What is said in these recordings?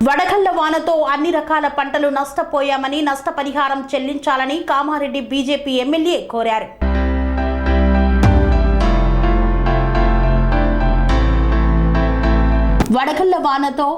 వడగళ్ల వానతో అన్ని రకాల పంటలు నష్టపోయామని నష్టపరిహారం చెల్లించాలని కామారెడ్డి బీజేపీ ఎమ్మెల్యే కోరారు. వడగళ్ల వానతో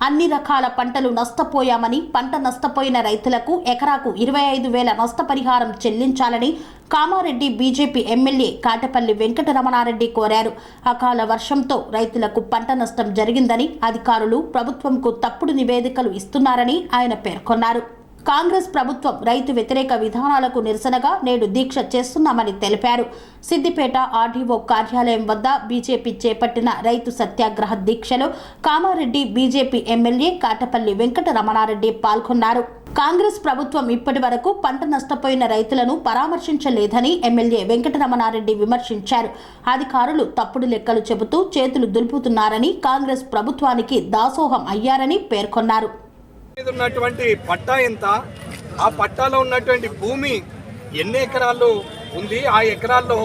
అన్ని రకాల పంటలు నష్టపోయామని, పంట నష్టపోయిన రైతులకు ఎకరాకు 25,000 నష్టపరిహారం చెల్లించాలని కామారెడ్డి బీజేపీ ఎమ్మెల్యే కాటపల్లి వెంకటరమణారెడ్డి కోరారు. అకాల వర్షంతో రైతులకు పంట నష్టం జరిగిందని, అధికారులు ప్రభుత్వంకు తప్పుడు నివేదికలు ఇస్తున్నారని ఆయన పేర్కొన్నారు. కాంగ్రెస్ ప్రభుత్వం రైతు వ్యతిరేక విధానాలకు నిరసనగా నేడు దీక్ష చేస్తున్నామని తెలిపారు. సిద్దిపేట ఆర్డీఓ కార్యాలయం వద్ద బీజేపీ చేపట్టిన రైతు సత్యాగ్రహ దీక్షలో కామారెడ్డి బీజేపీ ఎమ్మెల్యే కాటపల్లి వెంకటరమణారెడ్డి పాల్గొన్నారు. కాంగ్రెస్ ప్రభుత్వం ఇప్పటి వరకు పంట నష్టపోయిన రైతులను పరామర్శించలేదని ఎమ్మెల్యే వెంకటరమణారెడ్డి విమర్శించారు. అధికారులు తప్పుడు లెక్కలు చెబుతూ చేతులు దులుపుతున్నారని, కాంగ్రెస్ ప్రభుత్వానికి దాసోహం అయ్యారని పేర్కొన్నారు. ఉన్నటువంటి పట్టా ఎంత, ఆ పట్టాలో ఉన్నటువంటి భూమి ఎన్ని ఎకరాలు ఉంది, ఆ ఎకరాల్లో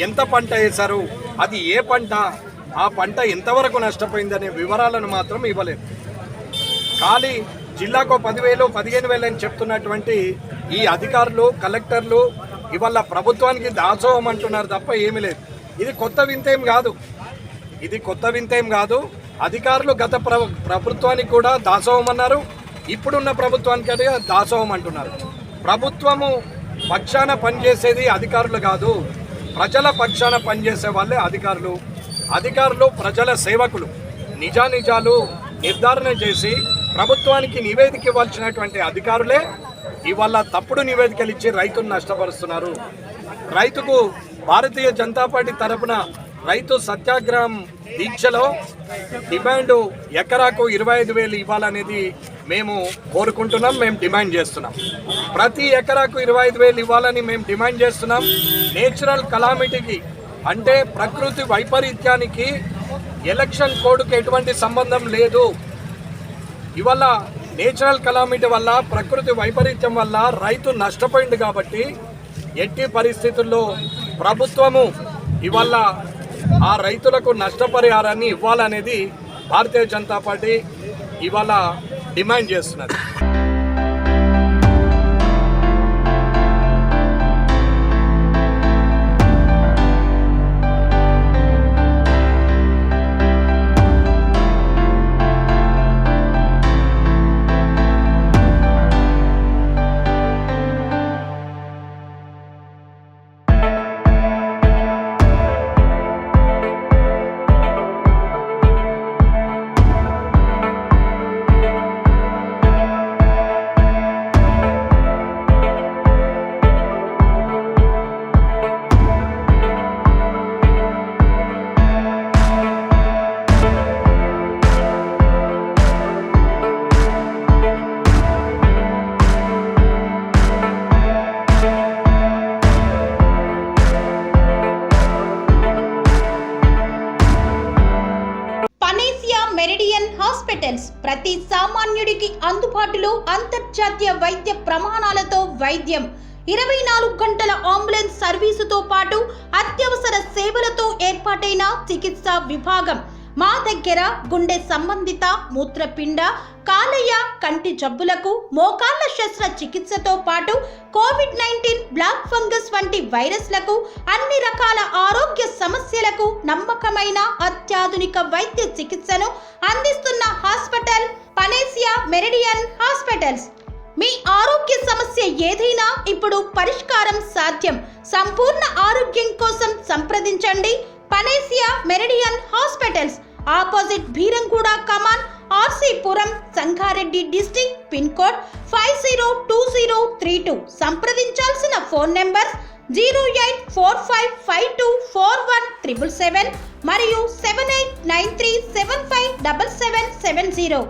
ఎంత పంట వేశారు, అది ఏ పంట, ఆ పంట ఎంతవరకు నష్టపోయిందనే వివరాలను మాత్రం ఇవ్వలేదు. ఖాళీ జిల్లాకు 10,000 15,000 అని చెప్తున్నటువంటి ఈ అధికారులు, కలెక్టర్లు ఇవాళ ప్రభుత్వానికి దాసోహం అంటున్నారు తప్ప ఏమీ లేదు. ఇది కొత్త వింతేం కాదు. అధికారులు గత ప్రభుత్వానికి కూడా దాసోహం అన్నారు, ఇప్పుడున్న ప్రభుత్వానికి దాసోహం అంటున్నారు. ప్రభుత్వము పక్షాన పనిచేసేది అధికారులు కాదు, ప్రజల పక్షాన పనిచేసే వాళ్ళే అధికారులు ప్రజల సేవకులు. నిజాలు నిర్ధారణ చేసి ప్రభుత్వానికి నివేదిక ఇవ్వాల్సినటువంటి అధికారులే ఇవాళ తప్పుడు నివేదికలు ఇచ్చి రైతును నష్టపరుస్తున్నారు. రైతుకు భారతీయ జనతా పార్టీ తరఫున రైతు సత్యాగ్రహం దీక్షలో డిమాండ్ ఎకరాకు 25,000 ఇవ్వాలనేది మేము కోరుకుంటున్నాం, మేము డిమాండ్ చేస్తున్నాం. ప్రతి ఎకరాకు 25,000 ఇవ్వాలని మేము డిమాండ్ చేస్తున్నాం. నేచురల్ కలామిటీకి అంటే ప్రకృతి వైపరీత్యానికి ఎలక్షన్ కోడ్కి ఎటువంటి సంబంధం లేదు. ఇవాళ నేచురల్ కలామిటీ వల్ల, ప్రకృతి వైపరీత్యం వల్ల రైతు నష్టపోయింది కాబట్టి ఎట్టి పరిస్థితుల్లో ప్రభుత్వము ఇవాళ ఆ రైతులకు నష్టపరిహారాన్ని ఇవ్వాలనేది భారతీయ జనతా పార్టీ ఇవాళ డిమాండ్ చేస్తున్నది. మెరిడియన్ హాస్పిటల్స్ ప్రతి సామాన్యుడికి అందుబాటులో అంతర్జాతీయ వైద్య ప్రమాణాలతో వైద్యం, 24 గంటల అంబులెన్స్ సర్వీసుతో పాటు అత్యవసర సేవలతో ఏర్పాటైన చికిత్సా విభాగం. మా దగ్గర గుండె సంబంధిత, మూత్రపిండ, కాలేయ, కంటి జబ్బులకు, మోకాళ్ల శస్త్ర చికిత్సతో పాటు కోవిడ్-19, బ్లాక్ ఫంగస్ వంటి వైరస్లకు, అన్ని రకాల ఆరోగ్య సమస్యలకు నమ్మకమైన అత్యాధునిక వైద్య చికిత్సను అందిస్తున్న హాస్పిటల్ పనేసియా మెరిడియన్ హాస్పిటల్స్. మీ ఆరోగ్య సమస్య ఏదైనా ఇప్పుడు పరిష్కారం సాధ్యం. సంపూర్ణ ఆరోగ్యం కోసం సంప్రదించండి panacea meridian hospitals, opposite Bheeramguda కమాన్, RC Puram, Sangareddy district, pin code 502032. సంప్రదించాల్సిన ఫోన్ నెంబర్ 0845524177 మరియు 7893757770.